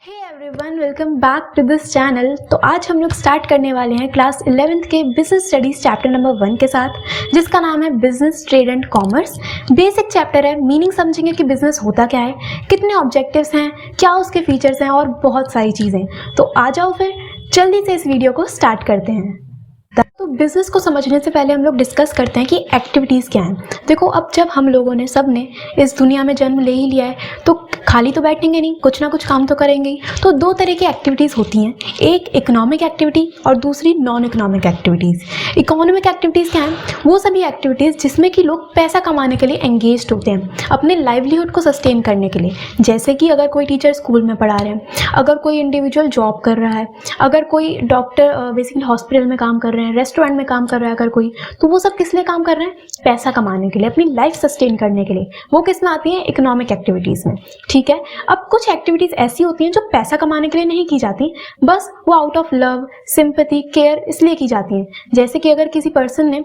Hey everyone, welcome back to this channel. तो आज हम लोग स्टार्ट करने वाले हैं क्लास 11th के बिजनेस स्टडीज चैप्टर नंबर 1 के साथ, जिसका नाम है business trade and commerce. Basic chapter है, मीनिंग समझेंगे कि बिजनेस होता क्या है, कितने ऑब्जेक्टिव्स हैं, क्या उसके फीचर्स हैं और बहुत सारी चीज़ें। तो आ जाओ फिर जल्दी से इस वीडियो को स्टार्ट करते हैं। तो बिजनेस को समझने से पहले हम लोग डिस्कस करते हैं कि एक्टिविटीज़ क्या हैं। देखो, अब जब हम लोगों ने सब ने इस दुनिया में जन्म ले ही लिया है तो खाली तो बैठेंगे नहीं, कुछ ना कुछ काम तो करेंगे ही। तो दो तरह की एक्टिविटीज़ होती हैं, एक इकोनॉमिक एक्टिविटी और दूसरी non economic activities. Economic activities क्या हैं? वो सभी एक्टिविटीज़ जिसमें कि लोग पैसा कमाने के लिए एंगेज होते हैं, अपने लाइवलीहुड को सस्टेन करने के लिए। जैसे कि अगर कोई टीचर स्कूल में पढ़ा रहे हैं, अगर कोई इंडिविजुअल जॉब कर रहा है, अगर कोई डॉक्टर बेसिकली हॉस्पिटल में काम कर रहे हैं, रेस्टोरेंट में काम कर रहा है अगर कोई, तो वो सब किस लिए काम कर रहे हैं? पैसा कमाने के लिए, अपनी लाइफ सस्टेन करने के लिए। वो किस में आती हैं? इकोनॉमिक एक्टिविटीज़ में। ठीक है। अब कुछ एक्टिविटीज़ ऐसी होती हैं जो पैसा कमाने के लिए नहीं की जाती, बस वो out of love, sympathy, care इसलिए की जाती हैं। जैसे कि अगर किसी पर्सन ने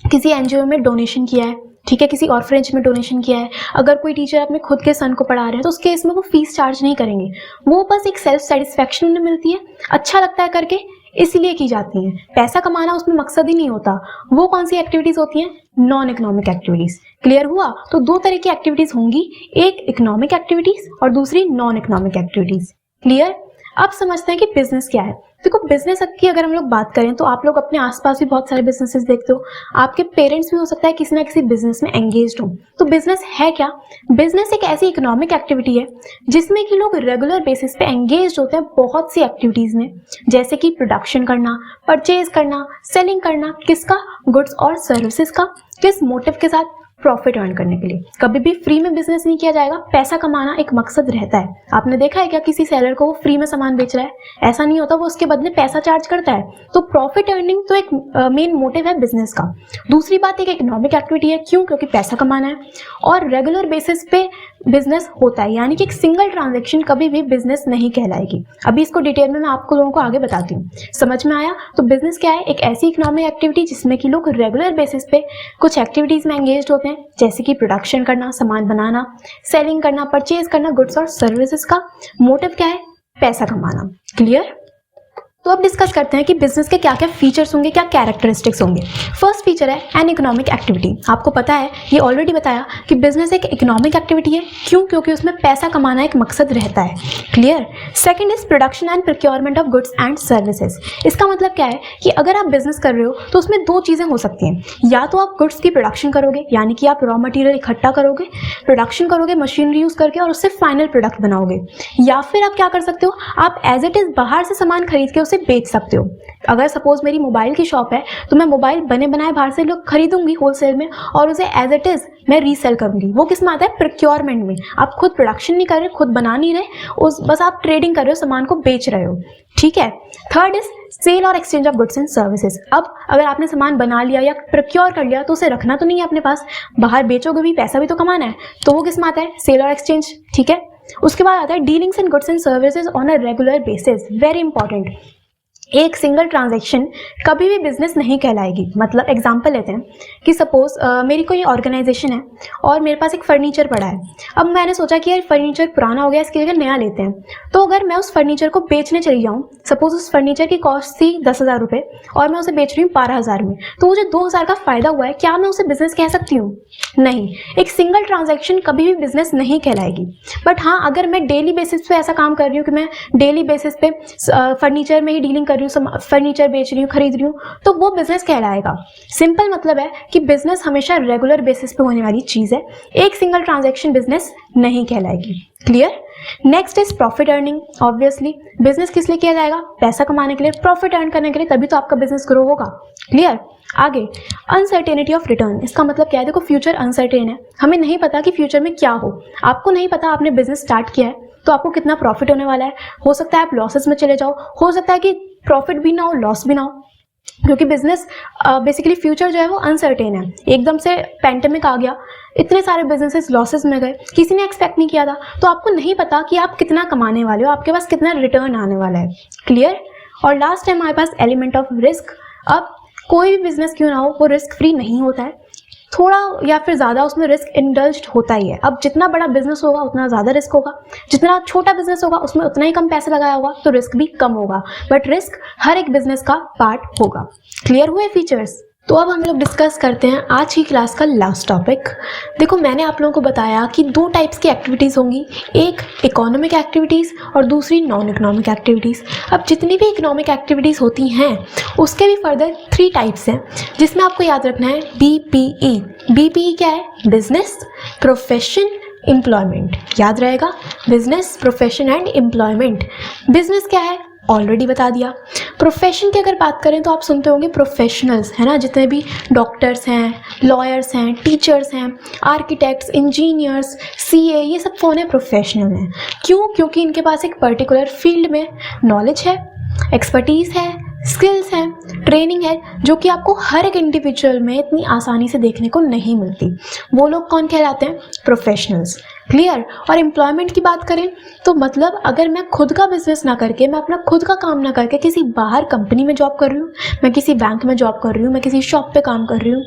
किसी एनजीओ में डोनेशन किया है, ठीक है, किसी ऑर्फनेज में डोनेशन किया है, अगर कोई टीचर अपने खुद के सन को पढ़ा रहे हैं तो उस केस में वो फीस चार्ज नहीं करेंगे, वो बस एक सेल्फ सेटिस्फैक्शन उन्हें मिलती है, अच्छा लगता है करके, इसलिए की जाती हैं। पैसा कमाना उसमें मकसद ही नहीं होता। वो कौन सी एक्टिविटीज़ होती हैं? Non economic activities. क्लियर हुआ? तो दो तरह की एक्टिविटीज़ होंगी, एक इकोनॉमिक एक्टिविटीज़ और दूसरी नॉन इकोनॉमिक एक्टिविटीज़। क्लियर? अब समझते हैं कि बिजनेस क्या है। देखो, बिजनेस की अगर हम लोग बात करें तो आप लोग अपने आसपास भी बहुत सारे बिजनेसेस देखते हो, आपके पेरेंट्स भी हो सकता है किसी ना किसी बिजनेस में एंगेज्ड हो। तो बिजनेस है क्या? बिजनेस एक ऐसी इकोनॉमिक एक्टिविटी है जिसमें कि लोग रेगुलर बेसिस पे एंगेज्ड होते हैं बहुत सी एक्टिविटीज़ में, जैसे कि प्रोडक्शन करना, परचेज करना, सेलिंग करना। किसका? गुड्स और सर्विसेज का। किस मोटिव के साथ? प्रॉफिट अर्न करने के लिए। कभी भी फ्री में बिजनेस नहीं किया जाएगा, पैसा कमाना एक मकसद रहता है। आपने देखा है क्या किसी सेलर को वो फ्री में सामान बेच रहा है? ऐसा नहीं होता, वो उसके बदले पैसा चार्ज करता है। तो प्रॉफिट अर्निंग तो एक मेन मोटिव है बिजनेस का। दूसरी बात, एक इकोनॉमिक एक्टिविटी है। क्यों? क्योंकि पैसा कमाना है और रेगुलर बेसिस पे बिजनेस होता है, यानी कि एक सिंगल ट्रांजेक्शन कभी भी बिजनेस नहीं कहलाएगी। अभी इसको डिटेल में मैं आपको लोगों को आगे बताती हूँ। समझ में आया? तो बिजनेस क्या है? एक ऐसी इकोनॉमिक एक्टिविटी जिसमें कि लोग रेगुलर बेसिस पे कुछ एक्टिविटीज में एंगेज होते हैं, जैसे कि प्रोडक्शन करना, सामान बनाना, सेलिंग करना, परचेज करना गुड्स और सर्विसेज का। मोटिव क्या है? पैसा कमाना। क्लियर? तो अब डिस्कस करते हैं कि बिजनेस के क्या क्या फीचर्स होंगे, क्या कैरेक्टरिस्टिक्स होंगे। फर्स्ट फीचर है एन इकोनॉमिक एक्टिविटी। आपको पता है, ये ऑलरेडी बताया कि बिजनेस एक इकोनॉमिक एक्टिविटी है। क्यों? क्योंकि उसमें पैसा कमाना एक मकसद रहता है। Clear? Second is production and procurement of goods and services. इसका मतलब क्या है कि अगर आप बिजनेस कर रहे हो तो उसमें दो चीज़ें हो सकती हैं। या तो आप गुड्स की प्रोडक्शन करोगे, यानी कि आप रॉ मटेरियल इकट्ठा करोगे, प्रोडक्शन करोगे मशीनरी यूज़ करके और उससे फाइनल प्रोडक्ट बनाओगे। या फिर आप क्या कर सकते हो, आप एज इट इज़ बाहर से सामान खरीद के बेच सकते हो। अगर सपोज मेरी मोबाइल की शॉप है तो मैं मोबाइल बने बनाए बाहर से लोग खरीदूंगी होलसेल में और उसे एज इट इज मैं रीसेल करूंगी। वो किस में आता है? प्रोक्योरमेंट में। आप खुद प्रोडक्शन नहीं कर रहे, खुद बना नहीं रहे, बस आप ट्रेडिंग कर रहे हो, सामान को बेच रहे हो। ठीक है। थर्ड इज सेल और exchange of goods and services. अब अगर आपने सामान बना लिया या प्रोक्योर कर लिया तो उसे रखना तो नहीं है अपने पास, बाहर बेचोगे भी, पैसा भी तो कमाना है। तो वो किस में आता है? सेल और एक्सचेंज। ठीक है। उसके बाद आता है dealings in goods and services on a regular basis. Very important. एक सिंगल ट्रांजैक्शन कभी भी बिजनेस नहीं कहलाएगी। मतलब एग्जांपल लेते हैं कि सपोज मेरी कोई ऑर्गेनाइजेशन है और मेरे पास एक फर्नीचर पड़ा है। अब मैंने सोचा कि यार फर्नीचर पुराना हो गया, इसकी जगह नया लेते हैं। तो अगर मैं उस फर्नीचर को बेचने चली जाऊँ, सपोज उस फर्नीचर की कॉस्ट थी 10,000 रुपये और मैं उसे बेच रही हूँ 12,000 में, तो मुझे 2,000 का फायदा हुआ है। क्या मैं उसे बिजनेस कह सकती हूँ? नहीं। एक सिंगल ट्रांजैक्शन कभी भी बिजनेस नहीं कहलाएगी। बट हाँ, अगर मैं डेली बेसिस पे ऐसा काम कर रही हूँ कि मैं डेली बेसिस पे फर्नीचर में ही डीलिंग कर रही हूँ, फर्नीचर बेच रही हूँ, खरीद रही हूँ, तो वो बिजनेस कहलाएगा। सिंपल मतलब है कि बिजनेस हमेशा रेगुलर बेसिस पे होने वाली चीज है। एक सिंगल ट्रांजैक्शन बिजनेस नहीं कहलाएगी। Clear? Next is profit earning. Obviously business किस लिए किया जाएगा? पैसा कमाने के लिए, प्रॉफिट अर्न करने के लिए, तभी तो आपका बिजनेस ग्रो होगा। क्लियर? आगे, अनसर्टेनिटी ऑफ रिटर्न। इसका मतलब क्या है? देखो, फ्यूचर अनसर्टेन है, हमें नहीं पता कि फ्यूचर में क्या हो। आपको नहीं पता, आपने बिजनेस स्टार्ट किया है तो आपको कितना प्रॉफिट होने वाला है। हो सकता है आप लॉसेस में चले जाओ, हो सकता है कि प्रॉफिट भी ना हो, लॉस भी ना हो, क्योंकि बिजनेस बेसिकली फ्यूचर जो है वो अनसर्टेन है। एकदम से पैंडेमिक आ गया, इतने सारे बिजनेसेस लॉसेस में गए, किसी ने एक्सपेक्ट नहीं किया था, तो आपको नहीं पता कि आप कितना कमाने वाले हो, आपके पास कितना रिटर्न आने वाला है। क्लियर? और लास्ट है हमारे पास एलिमेंट ऑफ रिस्क। अब कोई भी बिजनेस क्यों ना हो, वो रिस्क फ्री नहीं होता है। थोड़ा या फिर ज़्यादा उसमें रिस्क इंडल्ज्ड होता ही है। अब जितना बड़ा बिजनेस होगा उतना ज़्यादा रिस्क होगा, जितना छोटा बिजनेस होगा उसमें उतना ही कम पैसा लगाया होगा तो रिस्क भी कम होगा, बट रिस्क हर एक बिजनेस का पार्ट होगा। क्लियर हुए फीचर्स? तो अब हम लोग डिस्कस करते हैं आज की क्लास का लास्ट टॉपिक। देखो, मैंने आप लोगों को बताया कि 2 टाइप्स की एक्टिविटीज़ होंगी, एक इकोनॉमिक एक्टिविटीज़ और दूसरी नॉन इकोनॉमिक एक्टिविटीज़। अब जितनी भी इकोनॉमिक एक्टिविटीज़ होती हैं उसके भी फर्दर 3 टाइप्स हैं, जिसमें आपको याद रखना है BPE। BPE क्या है? Business, profession, employment. याद रहेगा, business, profession and employment. Business क्या है? ऑलरेडी बता दिया। प्रोफेशन की अगर बात करें तो आप सुनते होंगे प्रोफेशनल्स, है ना, जितने भी डॉक्टर्स हैं, लॉयर्स हैं, टीचर्स हैं, आर्किटेक्ट्स, इंजीनियर्स, CA, ये सब कौन है? प्रोफेशनल हैं। क्यों? क्योंकि इनके पास एक पर्टिकुलर फील्ड में नॉलेज है, एक्सपर्टीज़ है, स्किल्स हैं, ट्रेनिंग है, जो कि आपको हर एक इंडिविजुअल में इतनी आसानी से देखने को नहीं मिलती। वो लोग कौन कहलाते हैं? प्रोफेशनल्स। क्लियर? और एम्प्लॉयमेंट की बात करें तो मतलब अगर मैं खुद का बिजनेस ना करके, मैं अपना खुद का काम ना करके किसी बाहर कंपनी में जॉब कर रही हूँ, मैं किसी बैंक में जॉब कर रही हूँ, मैं किसी शॉप पे काम कर रही हूँ,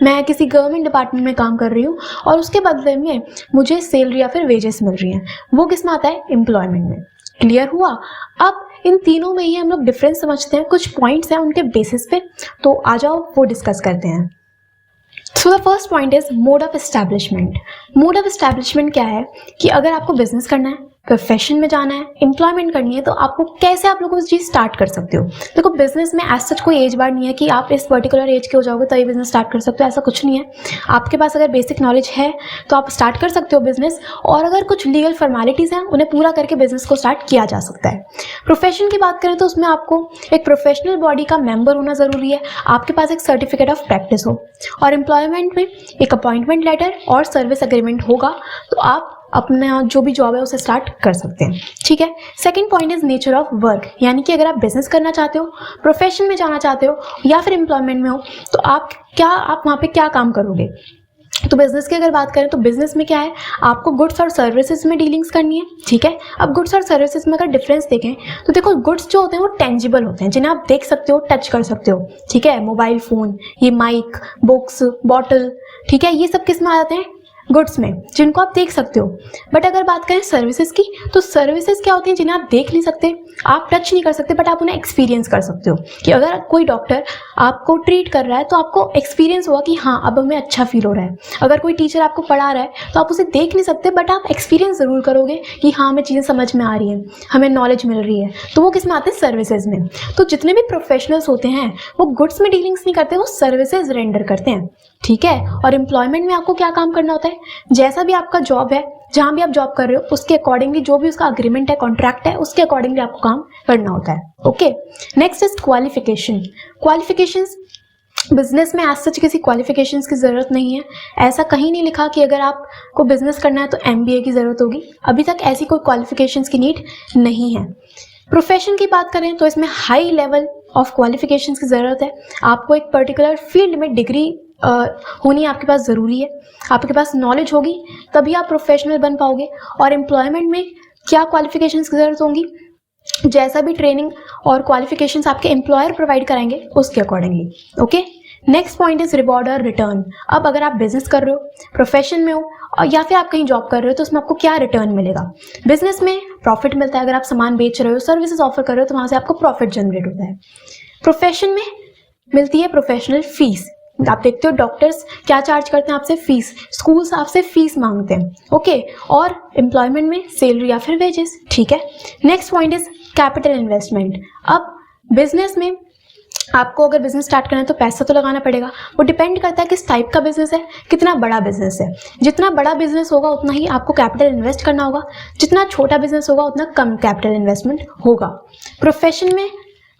मैं किसी गवर्नमेंट डिपार्टमेंट में काम कर रही हूँ और उसके बदले में मुझे सैलरी या फिर वेजेस मिल रही हैं, वो किस में आता है? एम्प्लॉयमेंट में। क्लियर हुआ? अब इन तीनों में ही हम लोग डिफरेंस समझते हैं, कुछ पॉइंट्स हैं उनके बेसिस पे, तो आ जाओ वो डिस्कस करते हैं। So the first point is mode of establishment. Mode of establishment क्या है कि अगर आपको बिजनेस करना है, प्रोफेशन में जाना है, एम्प्लॉयमेंट करनी है, तो आपको कैसे आप लोग वो चीज़ स्टार्ट कर सकते हो। देखो, बिजनेस में एज सच कोई एज बार नहीं है कि आप इस पर्टिकुलर एज के हो जाओगे तभी बिजनेस स्टार्ट कर सकते हो, ऐसा कुछ नहीं है। आपके पास अगर बेसिक नॉलेज है तो आप स्टार्ट कर सकते हो बिजनेस, और अगर कुछ लीगल फॉर्मेलिटीज़ हैं उन्हें पूरा करके बिजनेस को स्टार्ट किया जा सकता है। प्रोफेशन की बात करें तो उसमें आपको एक प्रोफेशनल बॉडी का मेंबर होना ज़रूरी है, आपके पास एक सर्टिफिकेट ऑफ प्रैक्टिस हो, और एम्प्लॉयमेंट में एक अपॉइंटमेंट लेटर और सर्विस एग्रीमेंट होगा, तो आप अपना जो भी जॉब है उसे स्टार्ट कर सकते हैं। ठीक है। Second point is nature of work, यानी कि अगर आप बिजनेस करना चाहते हो, प्रोफेशन में जाना चाहते हो या फिर एम्प्लॉयमेंट में हो, तो आप वहाँ पे क्या काम करोगे। तो बिजनेस की अगर बात करें तो बिजनेस में क्या है, आपको गुड्स और सर्विसेज में डीलिंग्स करनी है। ठीक है। अब गुड्स और सर्विसेज में अगर डिफरेंस देखें तो देखो, गुड्स जो होते हैं वो टेंजिबल होते हैं, जिन्हें आप देख सकते हो, टच कर सकते हो। ठीक है। मोबाइल फोन, ये माइक, बुक्स, बॉटल, ठीक है, ये सब किस में आ जाते हैं? गुड्स में, जिनको आप देख सकते हो। बट अगर बात करें सर्विसेज की, तो सर्विसेज क्या होती हैं? जिन्हें आप देख नहीं सकते, आप टच नहीं कर सकते, बट आप उन्हें एक्सपीरियंस कर सकते हो। कि अगर कोई डॉक्टर आपको ट्रीट कर रहा है तो आपको एक्सपीरियंस होगा कि हाँ, अब हमें अच्छा फील हो रहा है। अगर कोई टीचर आपको पढ़ा रहा है तो आप उसे देख नहीं सकते, बट आप एक्सपीरियंस ज़रूर करोगे कि हाँ, हमें चीज़ें समझ में आ रही हैं, हमें नॉलेज मिल रही है। तो वो किस में आते हैं? सर्विसेज में। तो जितने भी प्रोफेशनल्स होते हैं वो गुड्स में डीलिंग्स नहीं करते, वो सर्विसेज रेंडर करते हैं। ठीक है। और एम्प्लॉयमेंट में आपको क्या काम करना होता है? जैसा भी आपका जॉब है, जहाँ भी आप जॉब कर रहे हो, उसके अकॉर्डिंगली जो भी उसका अग्रीमेंट है, कॉन्ट्रैक्ट है, उसके अकॉर्डिंगली आपको काम करना होता है। Okay. Next is qualification. Qualifications business में एज सच किसी क्वालिफिकेशंस की ज़रूरत नहीं है। ऐसा कहीं नहीं लिखा कि अगर आपको बिजनेस करना है तो MBA की ज़रूरत होगी, अभी तक ऐसी कोई क्वालिफिकेशंस की नीड नहीं है। प्रोफेशन की बात करें तो इसमें हाई लेवल ऑफ क्वालिफिकेशंस की ज़रूरत है। आपको एक पर्टिकुलर फील्ड में डिग्री होनी आपके पास ज़रूरी है, आपके पास नॉलेज होगी तभी आप प्रोफेशनल बन पाओगे। और एम्प्लॉयमेंट में क्या क्वालिफिकेशंस की ज़रूरत होगी? जैसा भी ट्रेनिंग और क्वालिफिकेशंस आपके एम्प्लॉयर प्रोवाइड कराएंगे उसके accordingly. Okay. Next point is reward और रिटर्न। अब अगर आप बिजनेस कर रहे हो, प्रोफेशन में हो, और या फिर आप कहीं जॉब कर रहे हो, तो उसमें आपको क्या रिटर्न मिलेगा? बिजनेस में प्रॉफिट मिलता है, अगर आप सामान बेच रहे हो, सर्विसेज ऑफर कर रहे हो, तो वहाँ से आपको प्रॉफिट जनरेट होता है। प्रोफेशन में मिलती है प्रोफेशनल फीस। आप देखते हो डॉक्टर्स क्या चार्ज करते हैं आपसे? फीस। स्कूल्स आपसे फीस मांगते हैं। ओके। और एम्प्लॉयमेंट में सैलरी या फिर वेजेस। ठीक है। Next point is capital investment. अब बिजनेस में आपको अगर बिजनेस स्टार्ट करना है तो पैसा तो लगाना पड़ेगा। वो डिपेंड करता है किस टाइप का बिजनेस है, कितना बड़ा बिजनेस है। जितना बड़ा बिजनेस होगा उतना ही आपको कैपिटल इन्वेस्ट करना होगा, जितना छोटा बिजनेस होगा उतना कम कैपिटल इन्वेस्टमेंट होगा। प्रोफेशन में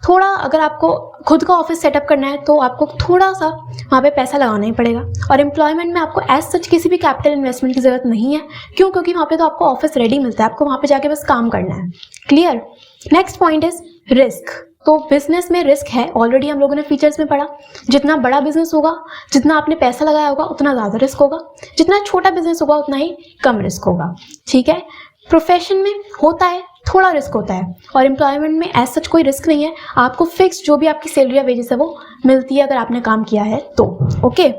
थोड़ा, अगर आपको खुद का ऑफिस सेटअप करना है तो आपको थोड़ा सा वहाँ पे पैसा लगाना ही पड़ेगा। और एम्प्लॉयमेंट में आपको एज सच किसी भी कैपिटल इन्वेस्टमेंट की ज़रूरत नहीं है। क्यों? क्योंकि वहाँ पे तो आपको ऑफिस रेडी मिलता है, आपको वहाँ पे जाके बस काम करना है। Clear. Next point is risk. तो बिजनेस में रिस्क है, ऑलरेडी हम लोगों ने फीचर्स में पढ़ा। जितना बड़ा बिजनेस होगा, जितना आपने पैसा लगाया होगा, उतना ज़्यादा रिस्क होगा। जितना छोटा बिजनेस होगा उतना ही कम रिस्क होगा। ठीक है। प्रोफेशन में होता है, थोड़ा रिस्क होता है, और एम्प्लॉयमेंट में एज सच कोई रिस्क नहीं है। आपको फिक्स जो भी आपकी सैलरी या वेजेस है वो मिलती है अगर आपने काम किया है तो। Okay,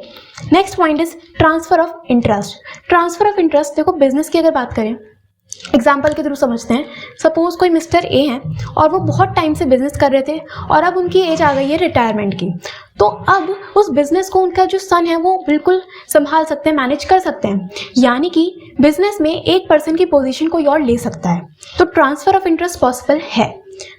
next point is transfer of interest. Transfer of interest, देखो बिजनेस की अगर बात करें, एग्जाम्पल के थ्रू समझते हैं। सपोज कोई मिस्टर ए हैं और वो बहुत टाइम से बिजनेस कर रहे थे और अब उनकी एज आ गई है रिटायरमेंट की, तो अब उस बिजनेस को उनका जो सन है वो बिल्कुल संभाल सकते हैं, मैनेज कर सकते हैं, यानी कि बिजनेस में एक पर्सन की पोजीशन कोई और ले सकता है। तो ट्रांसफर ऑफ इंटरेस्ट पॉसिबल है।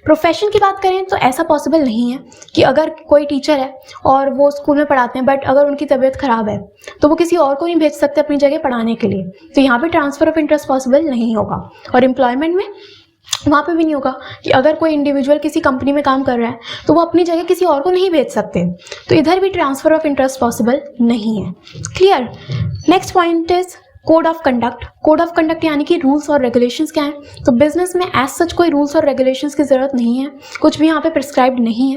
प्रोफेशन की बात करें तो ऐसा पॉसिबल नहीं है कि अगर कोई टीचर है और वो स्कूल में पढ़ाते हैं बट अगर उनकी तबीयत खराब है तो वो किसी और को नहीं भेज सकते अपनी जगह पढ़ाने के लिए, तो यहाँ पे ट्रांसफर ऑफ इंटरेस्ट पॉसिबल नहीं होगा। और एम्प्लॉयमेंट में वहाँ पे भी नहीं होगा कि अगर कोई इंडिविजुअल किसी कंपनी में काम कर रहा है तो वो अपनी जगह किसी और को नहीं भेज सकते, तो इधर भी ट्रांसफर ऑफ इंटरेस्ट पॉसिबल नहीं है। Clear. Next point is code of conduct. Code of conduct यानी कि रूल्स और रेगुलेशंस क्या हैं। तो बिजनेस में एज सच कोई रूल्स और रेगुलेशंस की ज़रूरत नहीं है, कुछ भी यहाँ पे प्रिस्क्राइब्ड नहीं है।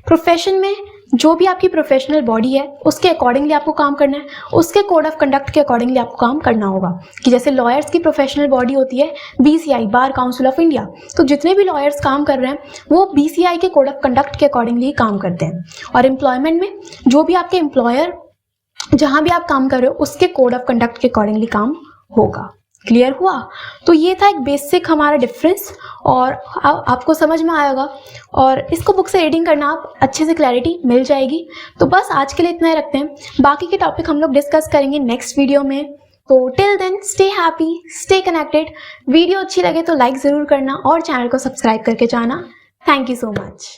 प्रोफेशन में जो भी आपकी प्रोफेशनल बॉडी है उसके अकॉर्डिंगली आपको काम करना है, उसके कोड ऑफ कंडक्ट के अकॉर्डिंगली आपको काम करना होगा। कि जैसे लॉयर्स की प्रोफेशनल बॉडी होती है BCI, bar council of India, तो जितने भी लॉयर्स काम कर रहे हैं वो BCI के कोड ऑफ कंडक्ट के अकॉर्डिंगली ही काम करते हैं। और एम्प्लॉयमेंट में जो भी आपके एम्प्लॉयर जहाँ भी आप काम कर रहे हो उसके कोड ऑफ कंडक्ट के अकॉर्डिंगली काम होगा। क्लियर हुआ। तो ये था एक बेसिक हमारा डिफरेंस और आपको समझ में आएगा और इसको बुक से रीडिंग करना आप अच्छे से क्लैरिटी मिल जाएगी। तो बस आज के लिए इतना ही रखते हैं, बाकी के टॉपिक हम लोग डिस्कस करेंगे नेक्स्ट वीडियो में। तो till then stay happy, stay connected. Video अच्छी लगे तो लाइक ज़रूर करना और चैनल को सब्सक्राइब करके जाना। Thank you so much.